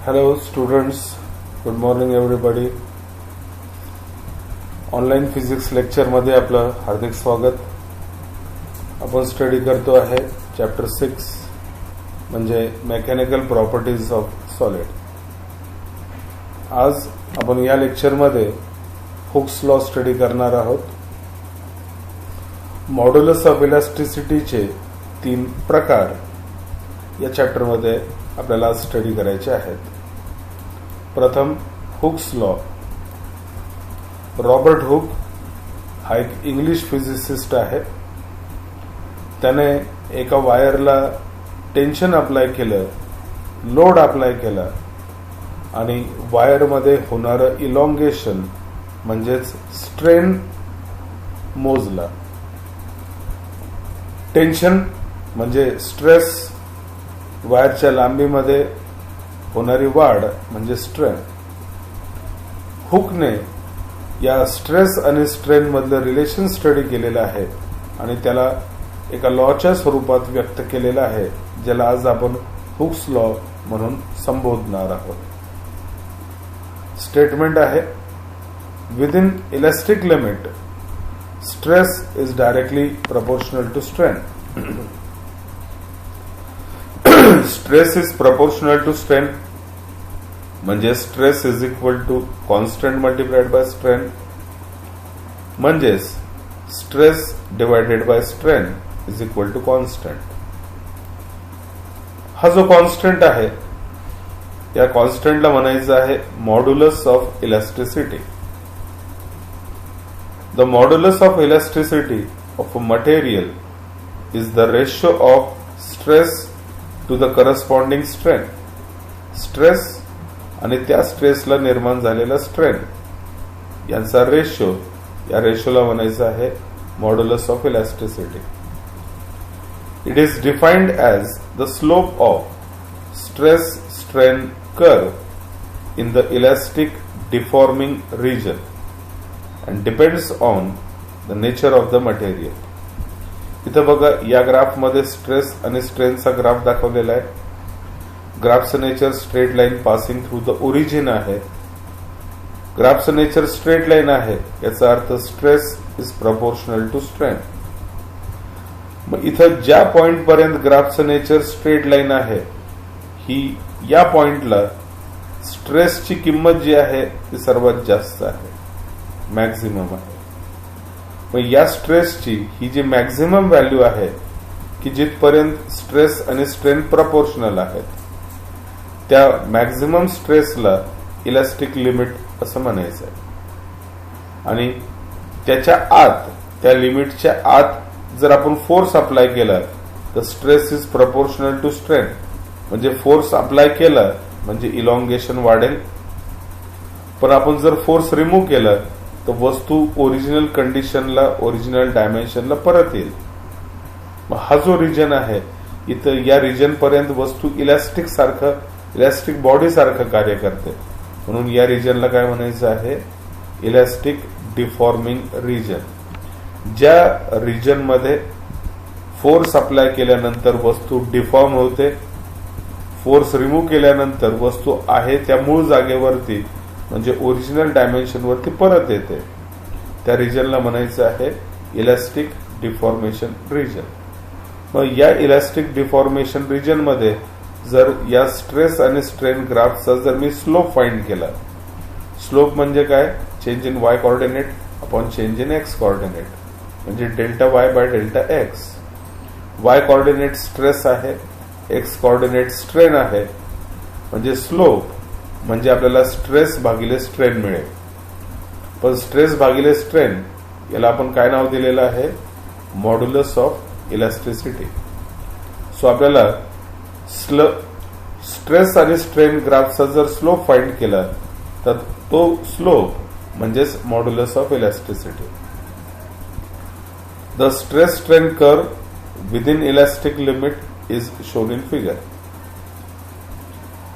Hello students, good morning everybody. Online physics lecture मध्ये आपलं हार्दिक स्वागत. आपण स्टडी करतो आहे चॅप्टर 6 म्हणजे मेकॅनिकल प्रॉपर्टीज ऑफ सॉलिड. आज आपण या लेक्चर मध्ये हुक्स लॉ स्टडी करणार आहोत. मॉड्युलस ऑफ इलास्टिसिटीचे 3 प्रकार या चॅप्टर मध्ये आपल्याला स्टडी करायचे आहेत. प्रथम हुक्स लॉ. रॉबर्ट हुक हा एक इंग्लिश फिजिसिस्ट आहे. त्याने एका वायरला टेन्शन अप्लाय केलं, लोड अप्लाय केला आणि वायरमध्ये होणारं इलॉंगेशन म्हणजेच स्ट्रेन मोजला. टेन्शन म्हणजे स्ट्रेस, वायरच्या लांबीमध्ये होणारी वाढ म्हणजे स्ट्रेन. हुकने या स्ट्रेस आणि स्ट्रेन मधलं रिलेशन स्टडी केलेलं आहे आणि त्याला एका लॉच्या स्वरूपात व्यक्त केलेलं आहे, ज्याला आज आपण हुक्स लॉ म्हणून संबोधणार आहोत. स्टेटमेंट आहे, within elastic limit stress is directly proportional to strain. Stress is proportional to strain म्हणजे stress is equal to constant multiplied by strain, म्हणजेच stress divided by strain is equal to constant. हा जो constant आहे या कॉन्स्टंटला म्हणायचं आहे modulus of elasticity. The modulus of elasticity of a material is the ratio of stress to the corresponding strain. Stress आणि त्या स्ट्रेसला निर्माण झालेला स्ट्रेन यांचा रेशो, या रेशोला म्हणायचं आहे modulus of elasticity. It is defined as the slope of stress strain curve in the elastic deforming region and depends on the nature of the material. इथं बघा, या ग्राफमध्ये स्ट्रेस आणि स्ट्रेनचा ग्राफ दाखवलेला आहे. ग्राफचं nature straight line passing through the origin आहे. ग्राफचं नेचर स्ट्रेट लाईन आहे याचा अर्थ stress is proportional to strain. मग इथं ज्या पॉइंट पर्यंत ग्राफचं नेचर स्ट्रेट लाईन आहे, ही या पॉइंटला स्ट्रेसची किंमत जी आहे ती सर्वात जास्त आहे, मॅक्झिमम आहे. मग या स्ट्रेसची ही जी मॅक्झिमम व्हॅल्यू आहे की जिथपर्यंत स्ट्रेस आणि स्ट्रेन प्रपोर्शनल आहेत, त्या मॅक्झिमम स्ट्रेसला इलास्टिक लिमिट असं म्हणायचं आहे. आणि त्याच्या आत, त्या लिमिटच्या आत जर आपण फोर्स अप्लाय केला तर stress is proportional to strain, म्हणजे फोर्स अप्लाय केला म्हणजे इलॉंगेशन वाढेल. पण आपण जर फोर्स रिमूव्ह केला तर वस्तू ओरिजिनल कंडिशनला, ओरिजिनल डायमेन्शनला परत येईल. मग हा जो रिजन आहे, इथं या रिजन पर्यंत वस्तू इलास्टिक बॉडी सारखं कार्य करते, म्हणून या रिजनला काय म्हणायचं आहे, इलास्टिक डिफॉर्मिंग रिजन. ज्या रिजन मध्ये फोर्स अप्लाय केल्यानंतर वस्तू डिफॉर्म होते, फोर्स रिमूव्ह केल्यानंतर वस्तू आहे त्या मूळ जागेवरती म्हणजे ओरिजिनल डायमेन्शन वरती परत येते, त्या रिजनला म्हणायचं आहे इलास्टिक डिफॉर्मेशन रिजन. मग या इलास्टिक डिफॉर्मेशन रिजन मध्ये जर या स्ट्रेस आणि स्ट्रेन ग्राफचा जर मी स्लोप फाइंड केला, स्लोप म्हणजे काय, change in Y coordinate upon change in X coordinate, म्हणजे delta Y by delta X. Y coordinate stress आहे, एक्स कोऑर्डिनेट स्ट्रेन आहे, म्हणजे स्लोप म्हणजे आपल्याला स्ट्रेस भागिले स्ट्रेन मिळेल. पण स्ट्रेस भागिले स्ट्रेन याला आपण काय नाव दिलेलं आहे, मॉड्युलस ऑफ इलास्टिसिटी. सो आपल्याला स्ट्रेस आणि स्ट्रेन ग्राफचा जर स्लोप फाइंड केला तर तो स्लोप म्हणजेच modulus of elasticity. The stress strain curve with in elastic limit is shown in figure.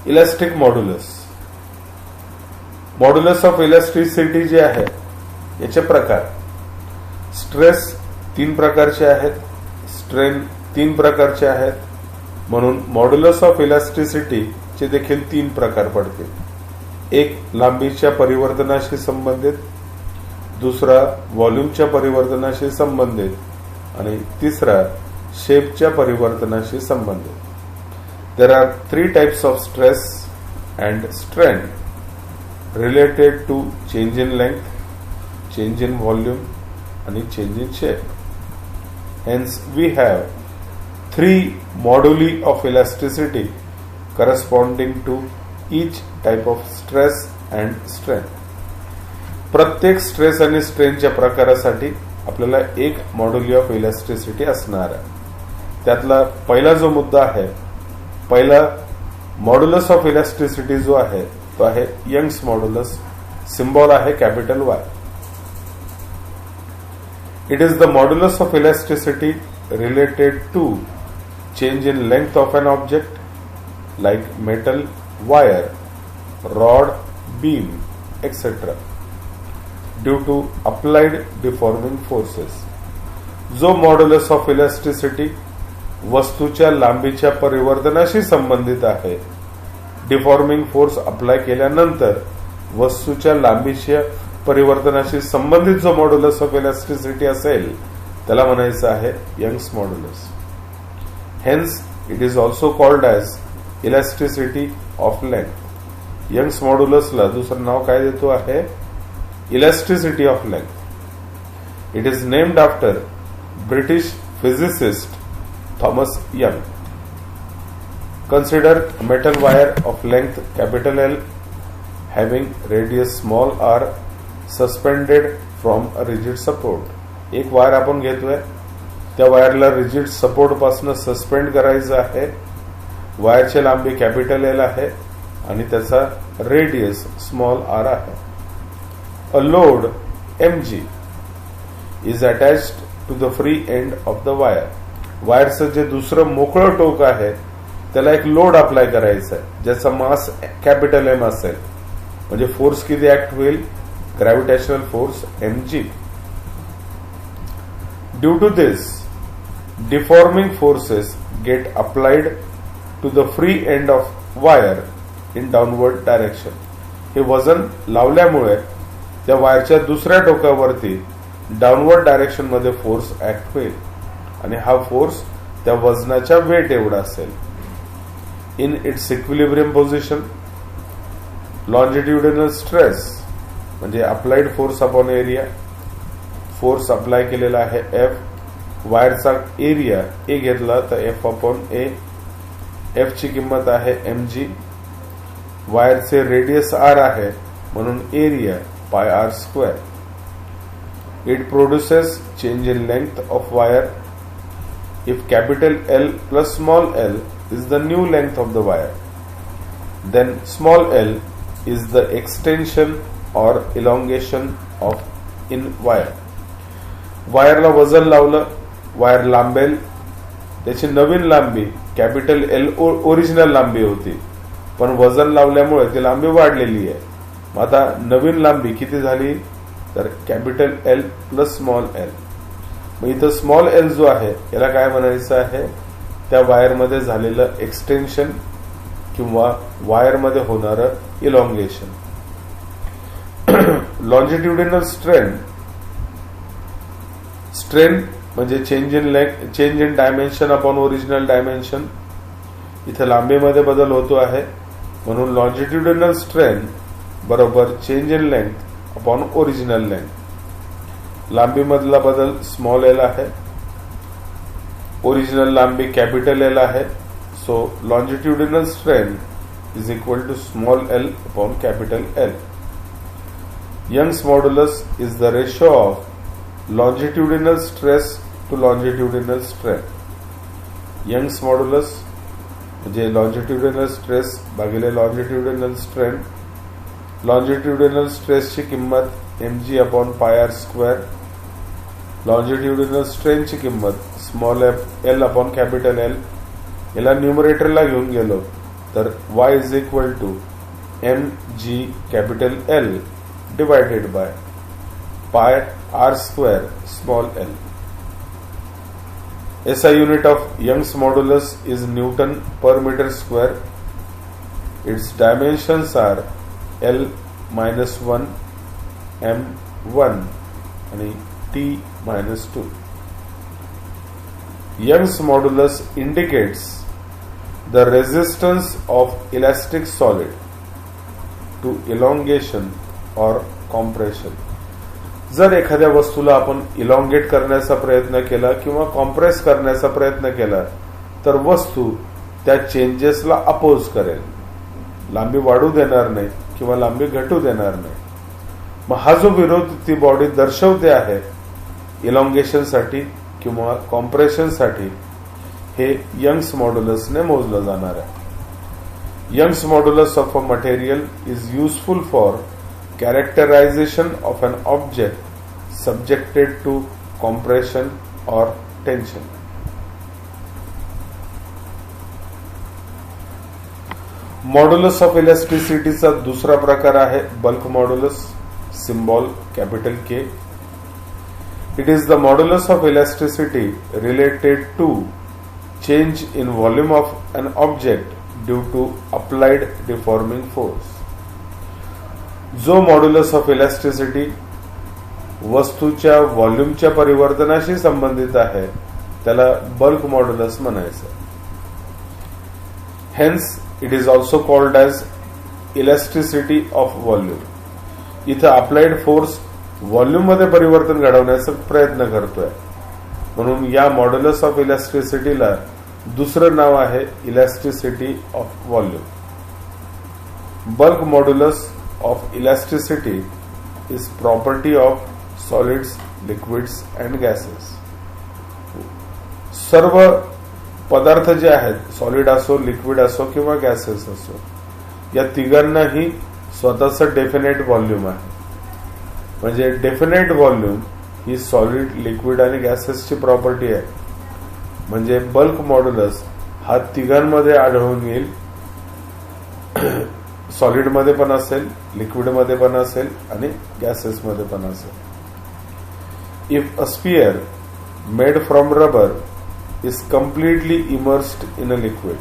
Elastic modulus. Modulus of elasticity जे आहे याचे प्रकार, स्ट्रेस 3 प्रकारचे आहेत, स्ट्रेन 3 प्रकारचे आहेत, म्हणून मॉड्युलस ऑफ इलास्टिसिटी चे देखील 3 प्रकार पडतील. एक लांबीच्या परिवर्तनाशी संबंधित, दुसरा व्हॉल्यूमच्या परिवर्तनाशी संबंधित आणि तिसरा शेपच्या परिवर्तनाशी संबंधित. There are 3 types of stress and strain related to change in length, change in volume and change in shape. Hence we have 3 moduli of elasticity corresponding to each type of stress and strain. प्रत्येक stress आणि स्ट्रेनच्या प्रकारासाठी आपल्याला एक मॉड्युली of elasticity असणार आहे. त्यातला पहिला जो मुद्दा आहे, पहिला मॉड्युलस ऑफ इलास्टिसिटी जो आहे तो आहे यंग्स मॉड्युलस. सिम्बॉल आहे capital Y. It is the modulus of elasticity related to change in length of an object like metal, wire, rod, beam etcetera due to applied deforming forces. जो modulus of elasticity वस्तूच्या लांबीच्या परिवर्तनाशी संबंधित आहे, deforming force apply केल्यानंतर वस्तूच्या लांबीच्या परिवर्तनाशी संबंधित जो मॉड्युलस ऑफ इलास्टिसिटी असेल त्याला म्हणायचं आहे Young's modulus. Hence it is also called as elasticity of length. Young's मॉड्युलसला दुसरं नाव काय देतो आहे? Elasticity of length. It is named after British physicist Thomas Young. Consider a metal wire of length capital L having radius small r suspended from a rigid support. एक wire आपण घेतोय, त्या वायरला रिजिड सपोर्ट पासून suspend करायचं आहे. वायरची लांबी capital L आहे आणि त्याचा रेडियस स्मॉल r आहे. A load mg is attached to the free end of the wire. वायरचं जे दुसरं मोकळं टोक आहे त्याला एक लोड अप्लाय करायचा आहे ज्याचा मास कॅपिटल M असेल. म्हणजे फोर्स किती ऍक्ट होईल? Gravitational force mg. Due to this deforming forces get applied to the free end of wire in downward direction. हे वजन लावल्यामुळे त्या वायरच्या दुसऱ्या टोकावरती डाउनवर्ड डायरेक्शन मध्ये फोर्स ऍक्ट होईल आणि हा फोर्स त्या वजनाच्या वेट एवढा असेल. In its equilibrium position longitudinal stress म्हणजे applied force upon area. Force apply केलेला आहे F. वायरचा एरिया A घेतला तर F अपॉन A. F ची किंमत आहे mg. वायरचे रेडियस r आहे म्हणून एरिया पाय r square. It produces change in length of wire if capital L plus small l is the new length of the wire, then small l is the extension or elongation of in wire. वायरला वजन लावलं, wire लांबेल, त्याची नवीन लांबी capital L original लांबी होती, पण वजन लावल्यामुळे ती लांबी वाढलेली आहे. मग आता नवीन लांबी किती झाली? तर capital L plus small l. मग इथं स्मॉल एल जो आहे याला काय म्हणायचं आहे? त्या वायरमध्ये झालेलं एक्सटेन्शन किंवा वायरमध्ये होणारं इलॉंगेशन. Longitudinal strain. स्ट्रेन म्हणजे change in dimension upon original dimension. इथे लांबीमध्ये बदल होतो आहे म्हणून लॉन्जिट्युडिनल स्ट्रेन बरोबर change in length upon original length. लांबी मधला बदल स्मॉल एल आहे, ओरिजिनल लांबी कॅपिटल L आहे. So longitudinal strain is equal to small l upon capital L. Young's modulus is the ratio of longitudinal stress to longitudinal strain. Young's modulus म्हणजे longitudinal stress भागिले longitudinal strain. Longitudinal स्ट्रेसची किंमत mg upon pi r square. Longitudinal स्ट्रेनची किंमत small l upon capital L. याला न्यूमरेटरला घेऊन गेलो तर y is equal to mg capital L divided by pi r square small l. SI unit of Young's modulus is Newton per meter square. Its dimensions are L-1, M1 and T-2. Young's modulus indicates the resistance of elastic solid to elongation or compression. जर एखाद्या वस्तूला आपण elongate करण्याचा प्रयत्न केला किंवा compress करण्याचा प्रयत्न केला तर वस्तू त्या चेंजेसला अपोज करेल, लांबी वाढू देणार नाही किंवा लांबी घटू देणार नाही. मग हा जो विरोध ती बॉडी दर्शवते आहे इलॉंगेशनसाठी किंवा कॉम्प्रेशनसाठी, हे यंग्स मॉड्युलसने मोजलं जाणार आहे. Young's modulus of a material is useful for characterization of an object subjected to compression or tension. Modulus of इलास्टिसिटीचा दुसरा प्रकार आहे bulk modulus, symbol capital K. It is the modulus of elasticity related to change in volume of an object due to applied deforming force. जो modulus of elasticity वस्तूच्या व्हॉल्यूमच्या परिवर्तनाशी संबंधित आहे त्याला बल्क मॉड्युलस म्हणायचं. Hence it is also called as elasticity of volume. इथं applied force volume मध्ये परिवर्तन घडवण्याचा प्रयत्न करतोय, म्हणून या मॉड्युलस ऑफ इलास्टिसिटीला दुसरं नाव आहे elasticity of volume. Bulk modulus of elasticity is property of solids, liquids and gases. सर्व पदार्थ जे आहेत, सॉलिड असो, लिक्विड असो किंवा गॅसेस असो, या तिघांनाही स्वतःचं डेफिनेट व्हॉल्यूम आहे. म्हणजे डेफिनेट व्हॉल्यूम ही सॉलिड, लिक्विड आणि गॅसेसची प्रॉपर्टी आहे. म्हणजे बल्क मॉड्युलस हा तिघांमध्ये आढळून येईल. सॉलिड मध्ये पण असेल, लिक्विड मध्ये पण असेल आणि गॅसेस मध्ये पण असेल. If a sphere made from rubber is completely immersed in a liquid,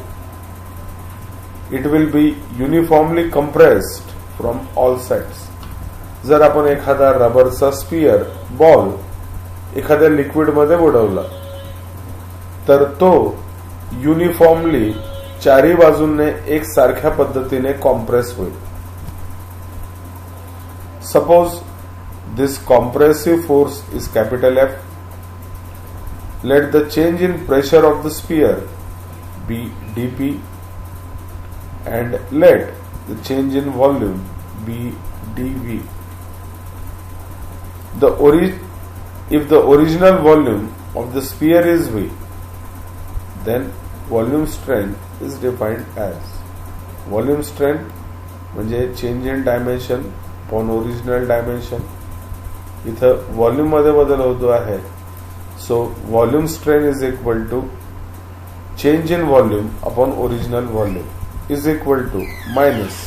it will be uniformly compressed from all sides. जर आपण एखादा रबरचा स्फिअर, बॉल एखाद्या लिक्विड मध्ये बुडवला तर तो युनिफॉर्मली चारी बाजूने एक सारख्या पद्धतीने कॉम्प्रेस होईल. Suppose this compressive force is capital F. Let the change in pressure of the sphere be dP and let the change in volume be dV. If the original volume of the sphere is V, then volume strength is defined as volume strength म्हणजे change in dimension upon original dimension. इथं volume मध्ये बदल होतो आहे, so volume strain is equal to change in volume upon original volume is equal to minus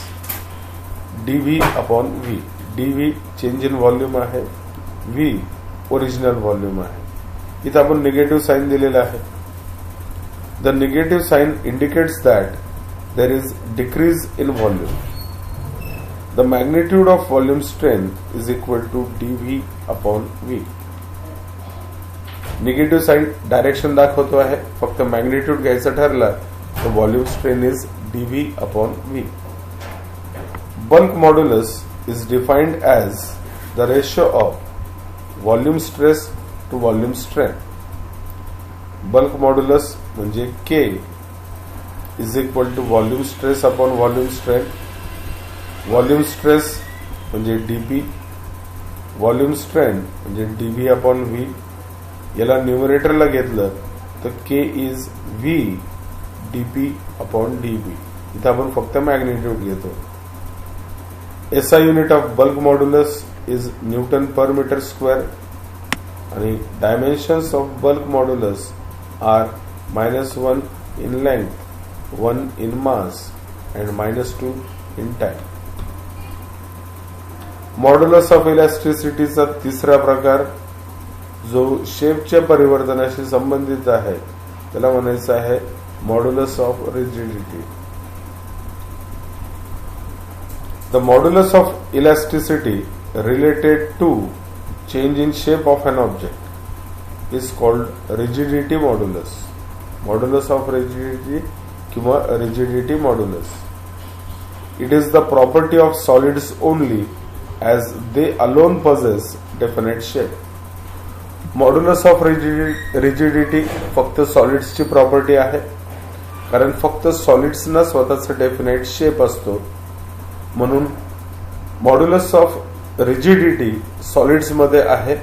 dV upon V. dV change in volume आहे, V original volume आहे. इथं आपण negative sign दिलेला आहे. The negative sign indicates that there is decrease in volume. The magnitude of volume strain is equal to dV upon V. Negative sign direction दाखवतो आहे, फक्त magnitude घ्यायचं ठरला तर volume strain is dV upon V. Bulk modulus is defined as the ratio of volume stress to volume strain. Bulk modulus म्हणजे K is equal to volume stress upon volume strain. Volume stress म्हणजे dP, volume strain म्हणजे dV upon V. याला न्यूमरेटरला घेतलं तर K is V dP upon dV. इथं आपण फक्त मॅग्निट्यूड घेतो. SI unit of bulk modulus is newton per metre square आणि dimensions of bulk modulus are -1 in length, 1 in mass and -2 in time. Modulus of इलास्टिसिटीचा तिसरा प्रकार जो शेपच्या परिवर्तनाशी संबंधित आहे त्याला म्हणायचं आहे modulus of rigidity. The modulus of elasticity related to change in shape of an object is called rigidity modulus. Modulus of rigidity किंवा rigidity modulus. It is the property of solids only as they alone possess definite shape. Modulus of rigidity फक्त सॉलिड्सची property आहे, कारण फक्त सॉलिड्सना स्वतःचा definite shape असतो. म्हणून modulus of rigidity solids मध्ये आहे,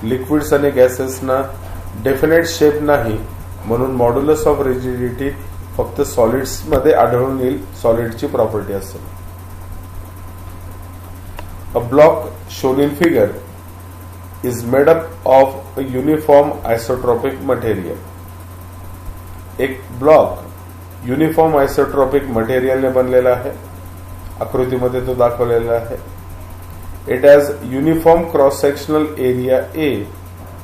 लिक्विड्स आणि गॅसेसना डेफिनेट शेप नाही. म्हणून मॉड्युलस ऑफ रिजिडिटी फक्त सॉलिड्स मध्ये आढळून येईल, सॉलिडची प्रॉपर्टी असेल. A block shown in figure is made up of a uniform isotropic material. एक ब्लॉक युनिफॉर्म आयसोट्रॉपिक मटेरियलने बनलेला आहे, आकृतीमध्ये तो दाखवलेला आहे. It has uniform cross sectional area A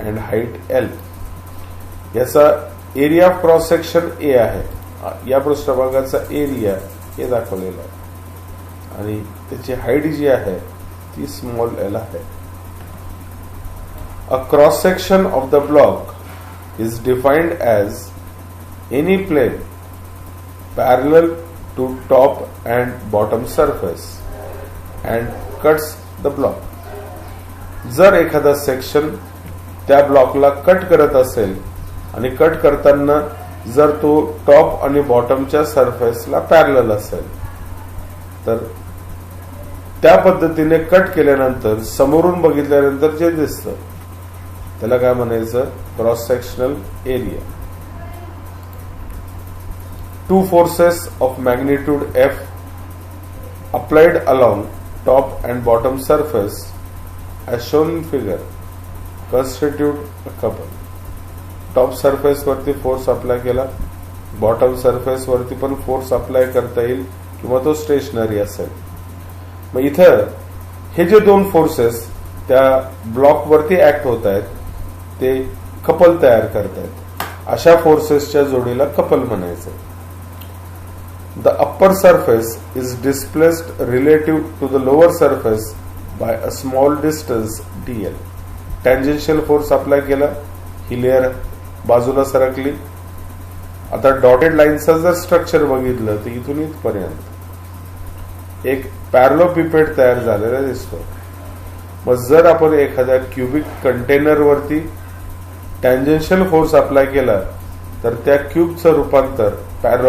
and height L. याचा area of cross section A आहे, या पृष्ठभागाचा एरिया ए दाखवलेला आहे आणि त्याची हाईट जी आहे ती स्मॉल एल आहे. A cross section of the block is defined as any plane parallel to top and bottom surface and cuts the block. जर एखादा सेक्शन त्या ब्लॉकला कट करत असेल आणि कट करताना जर तो टॉप आणि बॉटमच्या सरफेसला पॅरलल असेल तर त्या पद्धतीने कट केल्यानंतर समोरून बघितल्यानंतर जे दिसतं त्याला काय म्हणायचं, cross sectional area. Two forces of magnitude F applied along top and bottom surface as shown in figure constitute a couple. Top surface वरती फोर्स अप्लाय केला, बॉटम सरफेस वरती पण फोर्स अप्लाय करता येईल किंवा तो स्टेशनरी असेल. मग इथं हे जे दोन फोर्सेस त्या ब्लॉक वरती ऍक्ट होत आहेत ते कपल तयार करतायत. अशा फोर्सेसच्या जोडीला कपल म्हणायचं. The upper surface is displaced relative to the lower surface by a small distance DL. Tangential force apply केला, ही लेअर बाजूला सरकली. आता डॉटेड लाईनचं जर स्ट्रक्चर बघितलं तर इथून इथपर्यंत एक पॅरलोपिपेड तयार झालेला दिसतो. मग जर आपण एखाद्या क्युबिक कंटेनर वरती टँजेन्शियल फोर्स अप्लाय केला तर त्या क्यूबचं रूपांतर पॅरलो